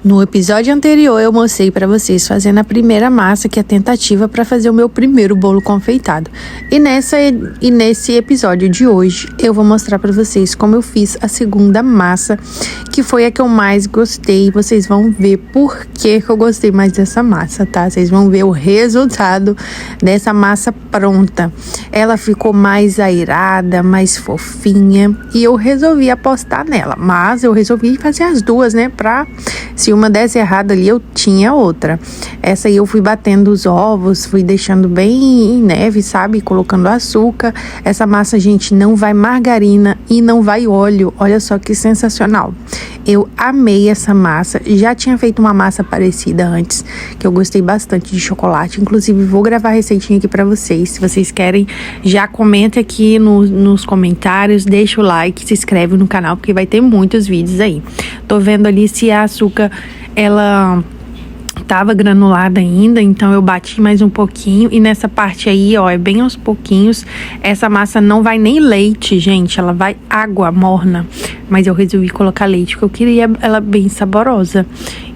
No episódio anterior eu mostrei para vocês fazendo a primeira massa, que é a tentativa para fazer o meu primeiro bolo confeitado. E nesse episódio de hoje eu vou mostrar para vocês como eu fiz a segunda massa, que foi a que eu mais gostei. Vocês vão ver por que eu gostei mais dessa massa, tá? Vocês vão ver o resultado dessa massa pronta. Ela ficou mais airada, mais fofinha, e eu resolvi apostar nela. Mas eu resolvi fazer as duas, né? Se uma desse errado ali, eu tinha outra. Essa aí eu fui batendo os ovos, fui deixando bem em neve, sabe? Colocando açúcar. Essa massa, gente, não vai margarina e não vai óleo. Olha só que sensacional. Eu amei essa massa. Já tinha feito uma massa parecida antes, que eu gostei bastante de chocolate. Inclusive, vou gravar a receitinha aqui pra vocês. Se vocês querem, já comenta aqui nos comentários, deixa o like, se inscreve no canal, porque vai ter muitos vídeos aí. Tô vendo ali se a açúcar, ela tava granulada ainda, então eu bati mais um pouquinho. E nessa parte aí, ó, é bem aos pouquinhos. Essa massa não vai nem leite, gente, ela vai água morna. Mas eu resolvi colocar leite, porque eu queria ela bem saborosa.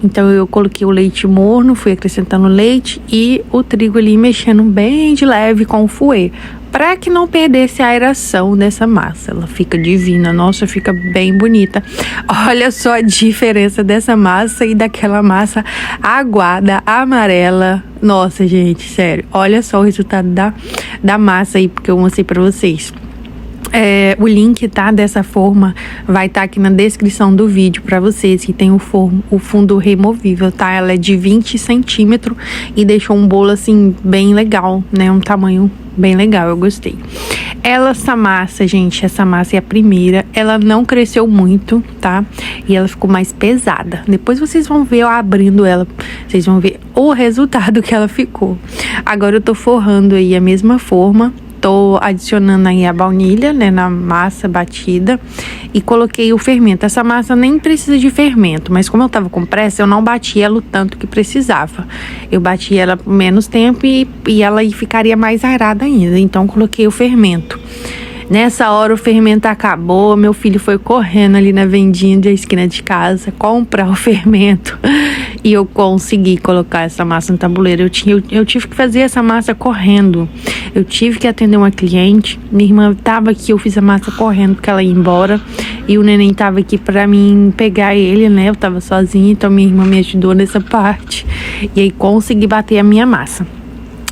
Então eu coloquei o leite morno, fui acrescentando leite e o trigo ali, mexendo bem de leve com o fouet, para que não perdesse a aeração dessa massa. Ela fica divina, nossa, fica bem bonita. Olha só a diferença dessa massa e daquela massa aguada, amarela. Nossa, gente, sério, olha só o resultado da massa aí, porque eu mostrei pra vocês. O link, tá, dessa forma vai estar aqui na descrição do vídeo pra vocês, que tem o fundo removível, tá? Ela é de 20 centímetros e deixou um bolo assim bem legal, né? Um tamanho bem legal, eu gostei. Essa massa, gente, essa massa é a primeira. Ela não cresceu muito, tá? E ela ficou mais pesada. Depois vocês vão ver eu abrindo ela, vocês vão ver o resultado que ela ficou. Agora eu tô forrando aí a mesma forma. Tô adicionando aí a baunilha, né, na massa batida, e coloquei o fermento. Essa massa nem precisa de fermento, mas como eu tava com pressa, eu não bati ela o tanto que precisava. Eu bati ela por menos tempo e ela aí ficaria mais airada ainda, então coloquei o fermento. Nessa hora o fermento acabou, meu filho foi correndo ali na vendinha da esquina de casa comprar o fermento e eu consegui colocar essa massa no tabuleiro. Eu tive que fazer essa massa correndo. Eu tive que atender uma cliente, minha irmã tava aqui, eu fiz a massa correndo porque ela ia embora e o neném tava aqui pra mim pegar ele, né? Eu tava sozinha, então minha irmã me ajudou nessa parte e aí consegui bater a minha massa.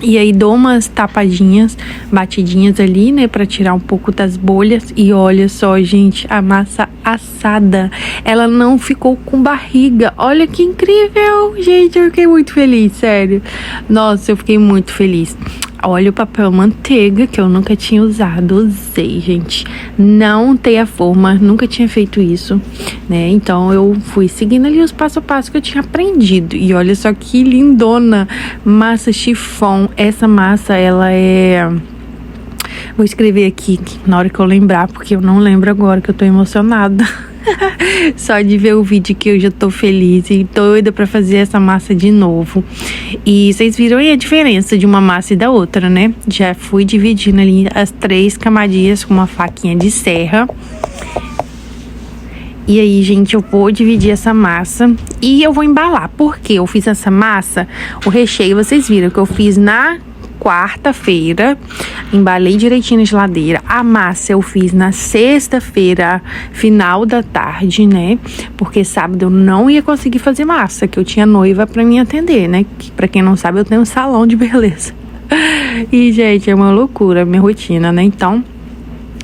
E aí dou umas tapadinhas, batidinhas ali, né, pra tirar um pouco das bolhas. E olha só, gente, a massa assada, ela não ficou com barriga. Olha que incrível, gente, eu fiquei muito feliz, sério. Nossa, eu fiquei muito feliz. Olha o papel manteiga, que eu nunca tinha usado, usei, gente. Não tem a forma, nunca tinha feito isso, né? Então eu fui seguindo ali os passo a passo que eu tinha aprendido. E olha só que lindona, massa chiffon. Essa massa, ela é... Vou escrever aqui na hora que eu lembrar, porque eu não lembro agora, que eu tô emocionada. Só de ver o vídeo que eu já tô feliz e doida pra fazer essa massa de novo. E vocês viram aí a diferença de uma massa e da outra, né? Já fui dividindo ali as 3 camadinhas com uma faquinha de serra. E aí, gente, eu vou dividir essa massa e eu vou embalar. Porque eu fiz essa massa, o recheio, vocês viram que eu fiz na quarta-feira, embalei direitinho na geladeira. A massa eu fiz na sexta-feira, final da tarde, né? Porque sábado eu não ia conseguir fazer massa, que eu tinha noiva pra me atender, né? Que, pra quem não sabe, eu tenho um salão de beleza. E, gente, é uma loucura a minha rotina, né? Então,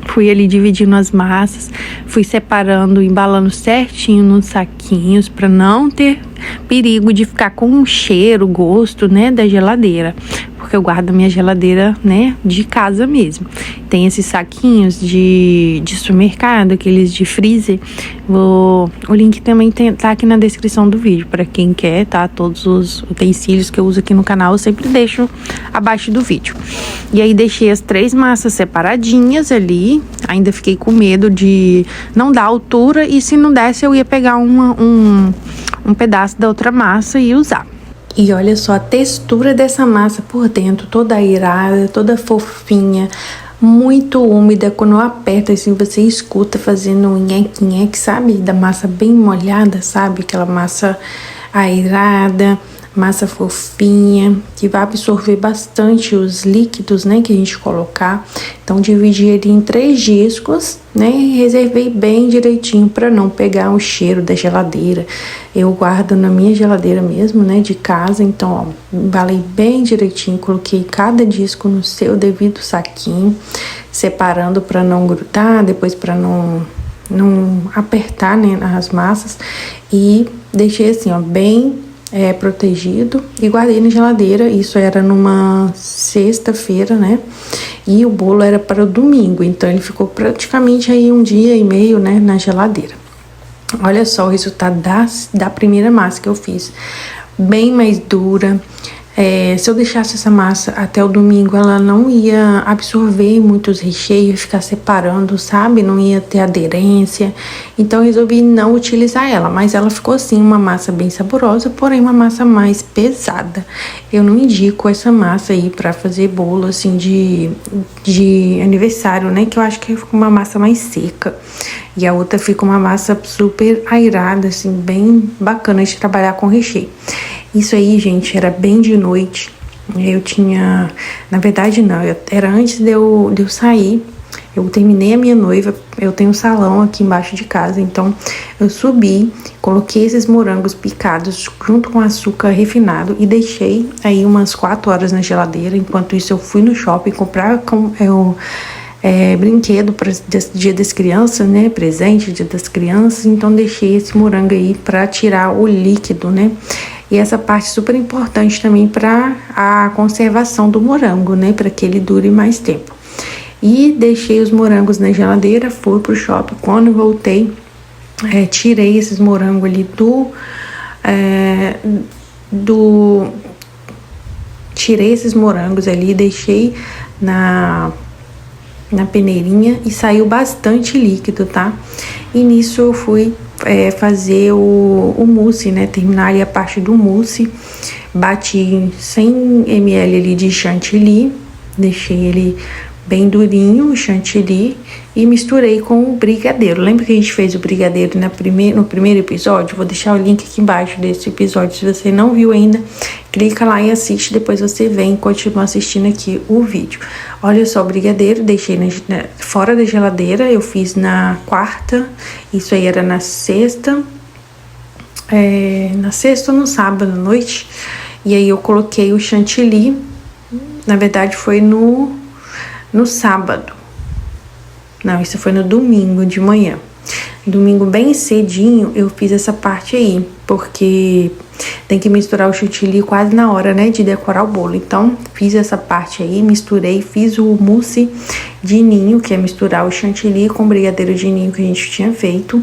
fui ali dividindo as massas, fui separando, embalando certinho nos saquinhos pra não ter perigo de ficar com um cheiro, gosto, né, da geladeira. Porque eu guardo minha geladeira, né, de casa mesmo. Tem esses saquinhos de supermercado, aqueles de freezer. O link também tá aqui na descrição do vídeo, para quem quer, tá? Todos os utensílios que eu uso aqui no canal, eu sempre deixo abaixo do vídeo. E aí deixei as 3 massas separadinhas ali. Ainda fiquei com medo de não dar altura, e se não desse eu ia pegar um pedaço da outra massa e usar. E olha só a textura dessa massa por dentro, toda airada, toda fofinha. muito úmida. Quando eu aperto assim, você escuta fazendo um nheque-nheque, sabe? Da massa bem molhada, sabe? Aquela massa airada, massa fofinha, que vai absorver bastante os líquidos, né, que a gente colocar. Então, dividi ele em 3 discos, né, e reservei bem direitinho para não pegar o cheiro da geladeira. Eu guardo na minha geladeira mesmo, né, de casa. Então, ó, embalei bem direitinho, coloquei cada disco no seu devido saquinho, separando para não grudar, depois para não apertar, né, as massas, e deixei assim, ó, bem protegido e guardei na geladeira. Isso era numa sexta-feira, né? E o bolo era para o domingo, então ele ficou praticamente aí 1 dia e meio, né, na geladeira. Olha só o resultado da primeira massa que eu fiz, bem mais dura. Se eu deixasse essa massa até o domingo, ela não ia absorver muitos recheios, ficar separando, sabe? Não ia ter aderência. Então, eu resolvi não utilizar ela. Mas ela ficou assim, uma massa bem saborosa, porém uma massa mais pesada. Eu não indico essa massa aí pra fazer bolo, assim, de aniversário, né? Que eu acho que fica uma massa mais seca. E a outra fica uma massa super airada, assim, bem bacana de trabalhar com recheio. Isso aí, gente, era bem de noite. Eu tinha... Na verdade, não. Era antes de eu sair. Eu terminei a minha noiva. Eu tenho um salão aqui embaixo de casa. Então, eu subi, coloquei esses morangos picados junto com açúcar refinado e deixei aí umas 4 horas na geladeira. Enquanto isso, eu fui no shopping comprar brinquedo para dia das crianças, né? Presente, dia das crianças. Então, deixei esse morango aí para tirar o líquido, né? E essa parte super importante também para a conservação do morango, né? Para que ele dure mais tempo. E deixei os morangos na geladeira, fui pro shopping. Quando voltei, tirei esses morangos ali tirei esses morangos ali, deixei na peneirinha e saiu bastante líquido, tá? E nisso eu fui fazer o mousse, né? Terminar ali a parte do mousse. Bati 100 ml ali de chantilly, deixei ele bem durinho, o chantilly, e misturei com o brigadeiro. Lembra que a gente fez o brigadeiro no primeiro episódio? Vou deixar o link aqui embaixo desse episódio. Se você não viu ainda, clica lá e assiste. Depois você vem e continua assistindo aqui o vídeo. Olha só o brigadeiro, deixei fora da geladeira. Eu fiz na quarta, isso aí era na sexta. Na sexta ou no sábado à noite. E aí eu coloquei o chantilly. Na verdade foi no sábado. Não, isso foi no domingo de manhã. Domingo bem cedinho eu fiz essa parte aí, porque tem que misturar o chantilly quase na hora, né, de decorar o bolo. Então, fiz essa parte aí, misturei, fiz o mousse de ninho, que é misturar o chantilly com o brigadeiro de ninho que a gente tinha feito,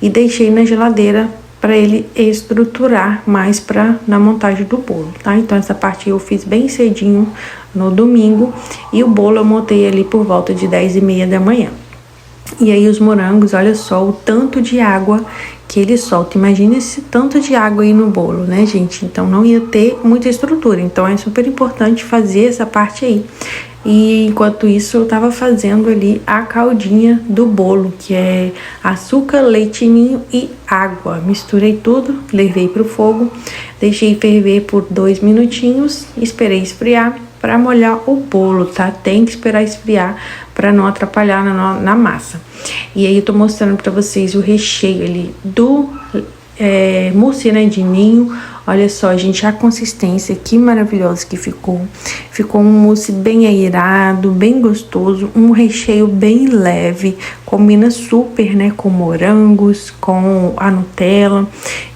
e deixei na geladeira para ele estruturar mais na montagem do bolo, tá? Então, essa parte eu fiz bem cedinho no domingo, e o bolo eu montei ali por volta de 10h30 da manhã. E aí os morangos, olha só o tanto de água que ele solta. Imagina esse tanto de água aí no bolo, né, gente? Então não ia ter muita estrutura. Então é super importante fazer essa parte aí. E enquanto isso eu tava fazendo ali a caldinha do bolo, que é açúcar, leite ninho e água. Misturei tudo, levei pro fogo, deixei ferver por 2 minutinhos, esperei esfriar para molhar o bolo, tá? Tem que esperar esfriar para não atrapalhar na massa. E aí eu tô mostrando para vocês o recheio ali do mousse, né, de ninho. Olha só, gente, a consistência, que maravilhosa que ficou. Ficou um mousse bem airado, bem gostoso, um recheio bem leve, combina super, né, com morangos, com a Nutella.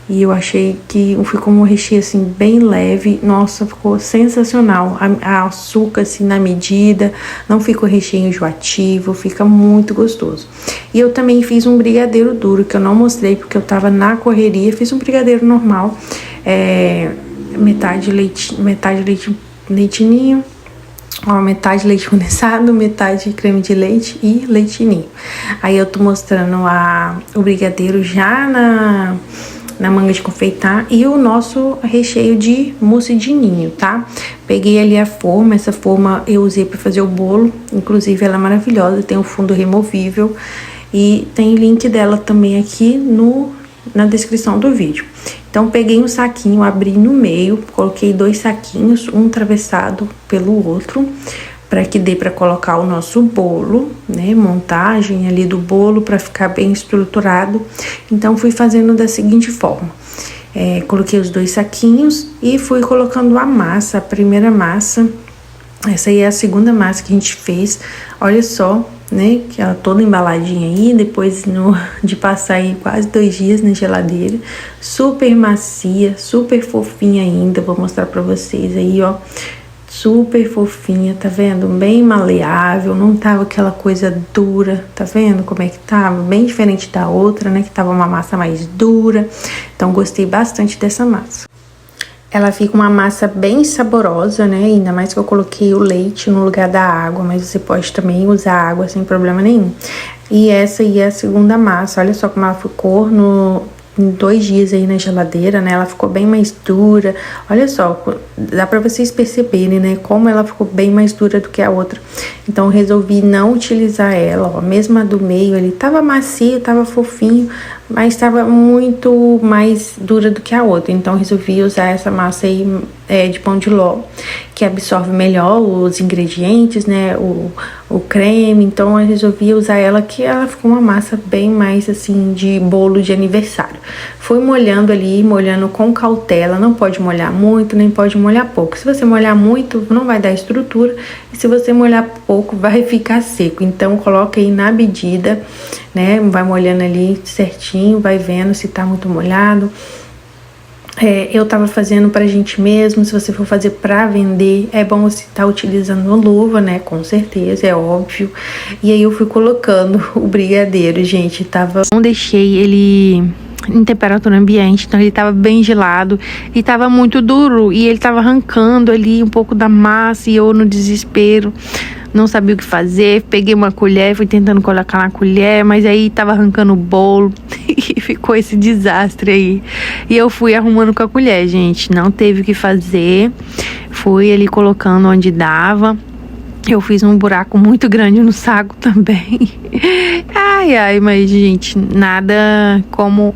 E eu achei que ficou um recheio, assim, bem leve. Nossa, ficou sensacional. A açúcar, assim, na medida. Não ficou recheio enjoativo. Fica muito gostoso. E eu também fiz um brigadeiro duro, que eu não mostrei porque eu tava na correria. Fiz um brigadeiro normal. Metade leite ninho. Ó, metade leite condensado, metade creme de leite e leite ninho. Aí eu tô mostrando o brigadeiro já na manga de confeitar e o nosso recheio de mousse de ninho, tá? Peguei ali a forma, essa forma eu usei para fazer o bolo, inclusive ela é maravilhosa, tem o fundo removível e tem link dela também aqui na descrição do vídeo. Então, peguei um saquinho, abri no meio, coloquei 2 saquinhos, um atravessado pelo outro, para que dê para colocar o nosso bolo, né? Montagem ali do bolo para ficar bem estruturado. Então, fui fazendo da seguinte forma. Coloquei os 2 saquinhos e fui colocando a massa, a primeira massa. Essa aí é a segunda massa que a gente fez. Olha só, né? Que ela toda embaladinha aí, depois de passar aí quase 2 dias na geladeira. Super macia, super fofinha ainda. Vou mostrar pra vocês aí, ó. Super fofinha, tá vendo? Bem maleável, não tava aquela coisa dura, tá vendo como é que tava? Bem diferente da outra, né? Que tava uma massa mais dura. Então, gostei bastante dessa massa. Ela fica uma massa bem saborosa, né? Ainda mais que eu coloquei o leite no lugar da água, mas você pode também usar água sem problema nenhum. E essa aí é a segunda massa, olha só como ela ficou em 2 dias aí na geladeira, né? Ela ficou bem mais dura. Olha só, dá pra vocês perceberem, né? Como ela ficou bem mais dura do que a outra. Então, eu resolvi não utilizar ela, ó. Mesmo a do meio, ele tava macio, tava fofinho, mas tava muito mais dura do que a outra. Então, eu resolvi usar essa massa aí de pão de ló, que absorve melhor os ingredientes, né? O creme. Então, eu resolvi usar ela, que ela ficou uma massa bem mais, assim, de bolo de aniversário. Fui molhando ali, molhando com cautela. Não pode molhar muito, nem pode molhar pouco. Se você molhar muito, não vai dar estrutura. E se você molhar pouco, vai ficar seco. Então, coloca aí na medida, né? Vai molhando ali certinho, vai vendo se tá muito molhado. Eu tava fazendo pra gente mesmo. Se você for fazer pra vender, é bom você tá utilizando luva, né? Com certeza, é óbvio. E aí eu fui colocando o brigadeiro, gente. Não deixei ele em temperatura ambiente, então ele tava bem gelado e tava muito duro. E ele tava arrancando ali um pouco da massa e eu no desespero. Não sabia o que fazer, peguei uma colher, fui tentando colocar na colher, mas aí tava arrancando o bolo e ficou esse desastre aí. E eu fui arrumando com a colher, gente, não teve o que fazer, fui ali colocando onde dava. Eu fiz um buraco muito grande no saco também. Ai, mas gente, nada como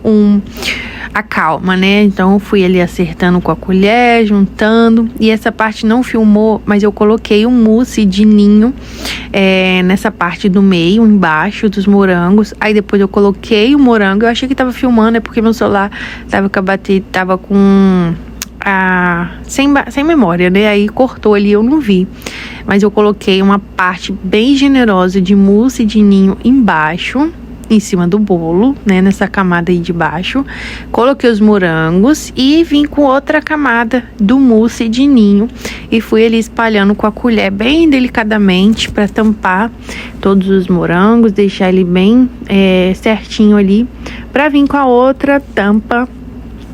a calma, né? Então eu fui ali acertando com a colher, juntando. E essa parte não filmou, mas eu coloquei um mousse de ninho nessa parte do meio, embaixo dos morangos. Aí depois eu coloquei o morango. Eu achei que tava filmando, é porque meu celular tava com sem memória, né? Aí cortou ali, eu não vi. Mas eu coloquei uma parte bem generosa de mousse de ninho embaixo, em cima do bolo, né? Nessa camada aí de baixo. Coloquei os morangos e vim com outra camada do mousse de ninho. E fui ali espalhando com a colher bem delicadamente para tampar todos os morangos, deixar ele bem certinho ali, para vir com a outra tampa,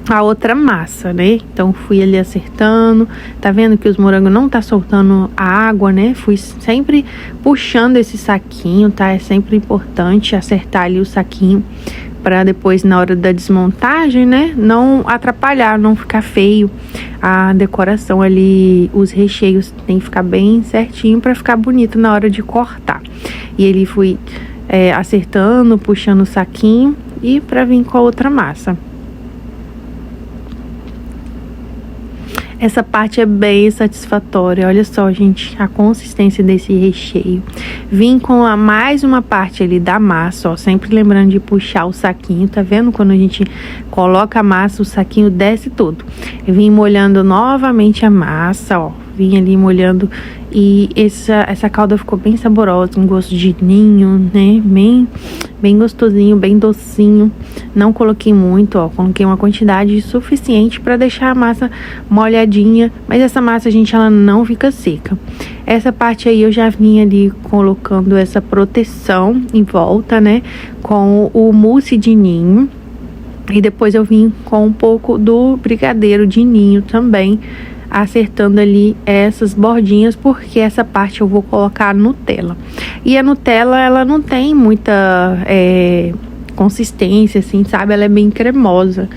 a outra massa, né? Então fui ali acertando. Tá vendo que os morangos não tá soltando a água, né? Fui sempre puxando esse saquinho, tá? É sempre importante acertar ali o saquinho para depois, na hora da desmontagem, né, não atrapalhar, não ficar feio a decoração ali. Os recheios tem que ficar bem certinho para ficar bonito na hora de cortar. E ele fui acertando, puxando o saquinho e para vir com a outra massa. Essa parte é bem satisfatória. Olha só, gente, a consistência desse recheio. Vim com mais uma parte ali da massa, ó. Sempre lembrando de puxar o saquinho. Tá vendo? Quando a gente coloca a massa, o saquinho desce tudo. Eu vim molhando novamente a massa, ó. Vim ali molhando e essa calda ficou bem saborosa, um gosto de ninho, né? Bem gostosinho, bem docinho. Não coloquei muito, ó. Coloquei uma quantidade suficiente para deixar a massa molhadinha. Mas essa massa, gente, ela não fica seca. Essa parte aí eu já vim ali colocando essa proteção em volta, né? Com o mousse de ninho. E depois eu vim com um pouco do brigadeiro de ninho também, acertando ali essas bordinhas, porque essa parte eu vou colocar Nutella. E a Nutella, ela não tem muita consistência, assim, sabe? Ela é bem cremosa.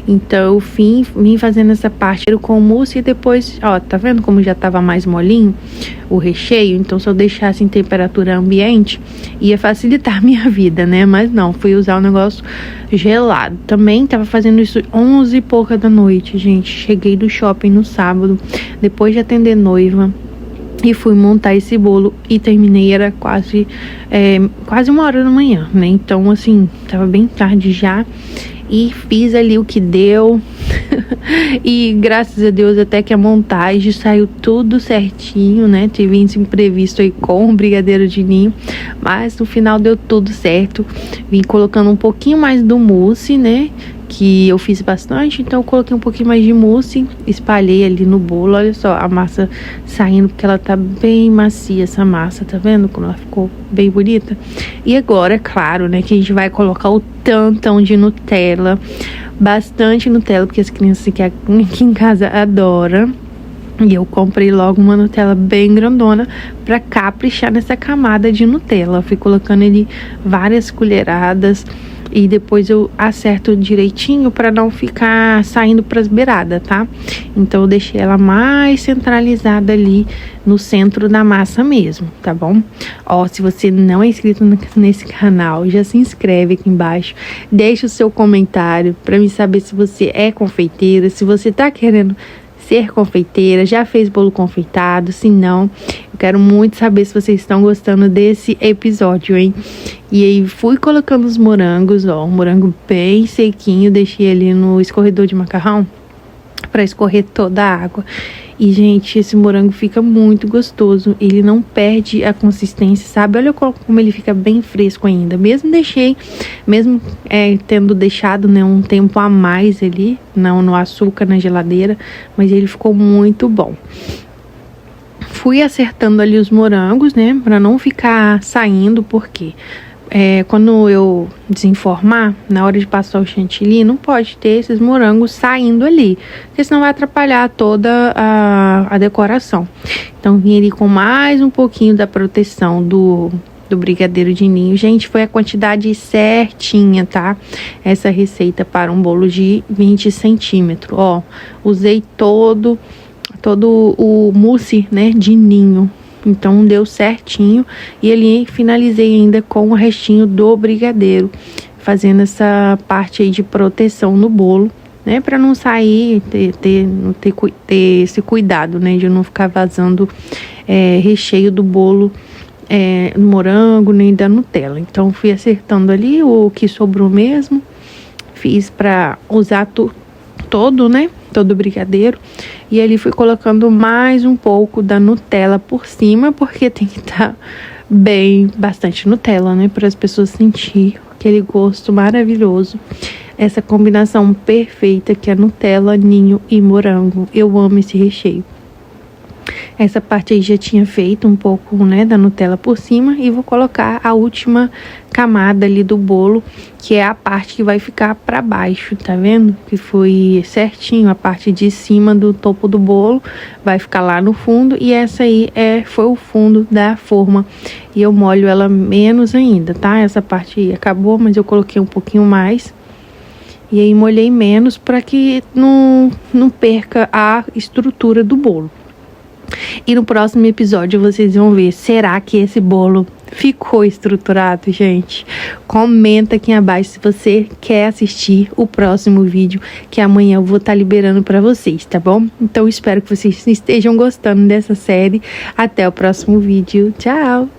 Então eu vim fazendo essa parte com mousse e depois, ó, tá vendo como já tava mais molinho o recheio? Então se eu deixasse em temperatura ambiente, ia facilitar a minha vida, né? Mas não, fui usar um negócio gelado. Também tava fazendo isso 11 e pouca da noite, gente. Cheguei do shopping no sábado, depois de atender noiva, e fui montar esse bolo e terminei, era quase 1h da manhã, né? Então, assim, tava bem tarde já. E fiz ali o que deu. E graças a Deus até que a montagem saiu tudo certinho, né? Tive esse imprevisto aí com o brigadeiro de ninho, mas no final deu tudo certo. Vim colocando um pouquinho mais do mousse, né? Que eu fiz bastante, então eu coloquei um pouquinho mais de mousse, espalhei ali no bolo. Olha só a massa saindo, porque ela tá bem macia, essa massa, tá vendo como ela ficou bem bonita? E agora, é claro, né, que a gente vai colocar o tantão de Nutella, bastante Nutella, porque as crianças aqui em casa adoram. E eu comprei logo uma Nutella bem grandona pra caprichar nessa camada de Nutella. Eu fui colocando ali várias colheradas e depois eu acerto direitinho para não ficar saindo pras beiradas, tá? Então eu deixei ela mais centralizada ali no centro da massa mesmo, tá bom? Ó, se você não é inscrito nesse canal, já se inscreve aqui embaixo, deixa o seu comentário para me saber se você é confeiteira, se você tá querendo ser confeiteira, já fez bolo confeitado. Se não, eu quero muito saber se vocês estão gostando desse episódio, hein? E aí fui colocando os morangos, ó, um morango bem sequinho, deixei ali no escorredor de macarrão para escorrer toda a água. E, gente, esse morango fica muito gostoso. Ele não perde a consistência, sabe? Olha como ele fica bem fresco ainda. Mesmo tendo deixado, né, um tempo a mais ali, não no açúcar, na geladeira. Mas ele ficou muito bom. Fui acertando ali os morangos, né? Pra não ficar saindo, porque quando eu desenformar, na hora de passar o chantilly, não pode ter esses morangos saindo ali, porque senão vai atrapalhar toda a decoração. Então vim ali com mais um pouquinho da proteção do brigadeiro de ninho. Gente, foi a quantidade certinha, tá? Essa receita para um bolo de 20 centímetros. Ó, usei todo o mousse, né, de ninho. Então deu certinho. E ali finalizei ainda com o restinho do brigadeiro, fazendo essa parte aí de proteção no bolo, né, para não sair, ter esse cuidado, né, de não ficar vazando recheio do bolo, no morango, nem da Nutella. Então fui acertando ali o que sobrou mesmo, fiz para usar todo, né, todo o brigadeiro. E ali fui colocando mais um pouco da Nutella por cima, porque tem que estar bastante Nutella, né, para as pessoas sentirem aquele gosto maravilhoso. Essa combinação perfeita que é Nutella, ninho e morango. Eu amo esse recheio. Essa parte aí já tinha feito um pouco, né, da Nutella por cima, e vou colocar a última camada ali do bolo, que é a parte que vai ficar para baixo, tá vendo? Que foi certinho, a parte de cima do topo do bolo vai ficar lá no fundo, e essa aí foi o fundo da forma, e eu molho ela menos ainda, tá? Essa parte aí acabou, mas eu coloquei um pouquinho mais, e aí molhei menos para que não perca a estrutura do bolo. E no próximo episódio vocês vão ver, será que esse bolo ficou estruturado, gente? Comenta aqui abaixo se você quer assistir o próximo vídeo, que amanhã eu vou estar liberando para vocês, tá bom? Então espero que vocês estejam gostando dessa série. Até o próximo vídeo. Tchau!